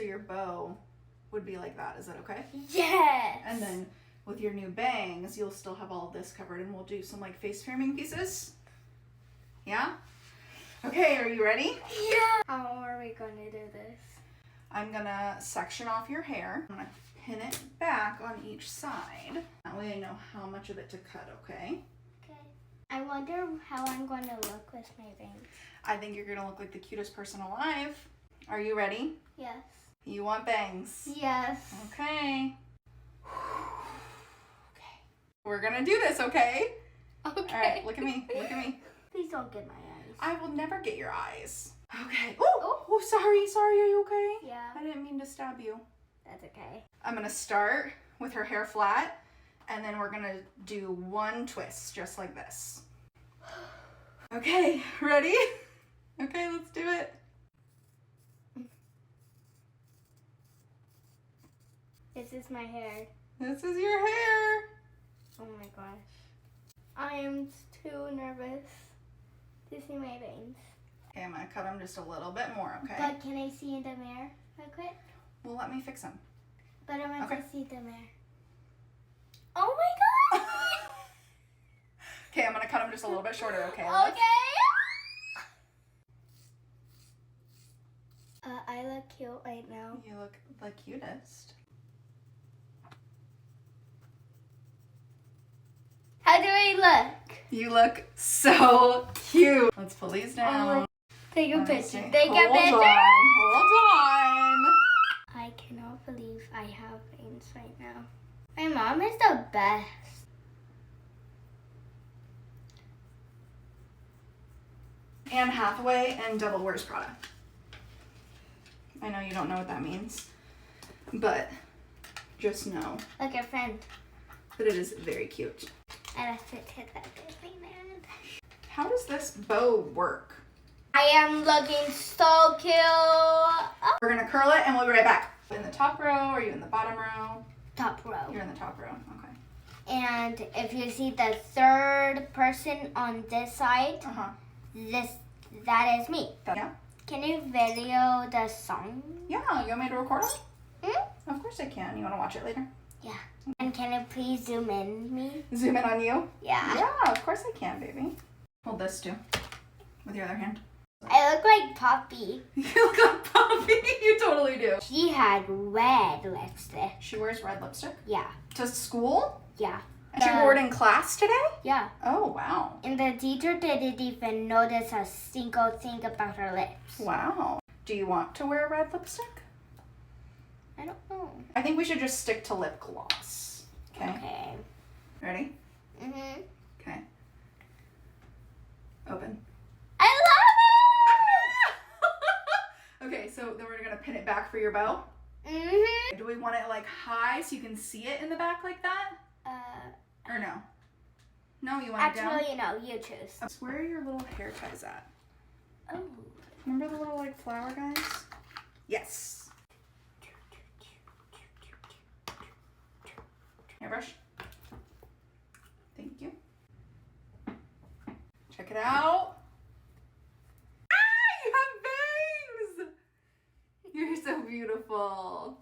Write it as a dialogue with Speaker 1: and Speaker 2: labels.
Speaker 1: So your bow would be like that. Is that okay?
Speaker 2: Yes.
Speaker 1: And then with your new bangs, you'll still have all of this covered, and we'll do some like face framing pieces. Yeah? Okay, are you ready?
Speaker 2: Yeah. How are we going to do this?
Speaker 1: I'm gonna section off your hair. I'm gonna pin it back on each side. That way I know how much of it to cut, okay?
Speaker 2: Okay. I wonder how I'm going to look with my bangs.
Speaker 1: I think you're gonna look like the cutest person alive. Are you ready?
Speaker 2: Yes.
Speaker 1: You want bangs?
Speaker 2: Yes.
Speaker 1: Okay. Okay. We're gonna do this, okay?
Speaker 2: Okay.
Speaker 1: All right, look at me. Look at me.
Speaker 2: Please don't get my eyes.
Speaker 1: I will never get your eyes. Okay. Oh, sorry. Sorry, are you okay?
Speaker 2: Yeah.
Speaker 1: I didn't mean to stab you.
Speaker 2: That's okay.
Speaker 1: I'm gonna start with her hair flat, and then we're gonna do one twist, just like this. Okay, ready? Okay, let's do it.
Speaker 2: This is my hair.
Speaker 1: This is your hair.
Speaker 2: Oh my gosh. I am too nervous to see my bangs.
Speaker 1: Okay, I'm gonna cut them just a little bit more, okay?
Speaker 2: But can I see in the mirror real quick?
Speaker 1: Well, let me fix them.
Speaker 2: But I want
Speaker 1: Okay.
Speaker 2: to see the mirror. Oh my god!
Speaker 1: Okay, I'm gonna cut them just a little bit shorter, okay?
Speaker 2: Okay. I look cute right now.
Speaker 1: You look the cutest.
Speaker 2: How do I look?
Speaker 1: You look so cute. Let's pull these down.
Speaker 2: Take a
Speaker 1: Let me
Speaker 2: picture.
Speaker 1: see.
Speaker 2: Take a
Speaker 1: Hold
Speaker 2: picture.
Speaker 1: on.
Speaker 2: I cannot believe I have bangs right now. My mom is the best.
Speaker 1: Anne Hathaway and Devil Wears Prada. I know you don't know what that means, but just know
Speaker 2: Like a friend.
Speaker 1: that it is very cute.
Speaker 2: I have to take that Disneyland.
Speaker 1: How does this bow work?
Speaker 2: I am looking so cute. Oh.
Speaker 1: We're gonna curl it and we'll be right back. In the top row, or are you in the bottom row?
Speaker 2: Top row.
Speaker 1: You're in the top row, okay.
Speaker 2: And if you see the third person on this side, that is me.
Speaker 1: Yeah?
Speaker 2: Can you video the song?
Speaker 1: Yeah, you want me to record it?
Speaker 2: Hmm?
Speaker 1: Of course I can. You wanna watch it later?
Speaker 2: Yeah. And can you please zoom in me?
Speaker 1: Zoom in on you?
Speaker 2: Yeah.
Speaker 1: Yeah, of course I can, baby. Hold this too, with your other hand.
Speaker 2: I look like Poppy.
Speaker 1: You look like Poppy. You totally do.
Speaker 2: She had red lipstick.
Speaker 1: She wears red lipstick?
Speaker 2: Yeah.
Speaker 1: To school?
Speaker 2: Yeah.
Speaker 1: And she wore it in class today?
Speaker 2: Yeah.
Speaker 1: Oh, wow.
Speaker 2: And the teacher didn't even notice a single thing about her lips.
Speaker 1: Wow. Do you want to wear red lipstick?
Speaker 2: I don't know.
Speaker 1: I think we should just stick to lip gloss. Okay?
Speaker 2: Okay.
Speaker 1: Ready?
Speaker 2: Mhm.
Speaker 1: Okay. Open.
Speaker 2: I
Speaker 1: Okay, so then we're going to pin it back for your bow.
Speaker 2: love it. Mhm.
Speaker 1: Do we want it like high so you can see it in the back like that? Or no? No, you want it down?
Speaker 2: Actually, no. You choose.
Speaker 1: Where are your little hair ties at?
Speaker 2: Oh.
Speaker 1: Remember the little like flower guys? Yes. Hairbrush. Thank you. Check it out. Ah, you have bangs! You're so beautiful.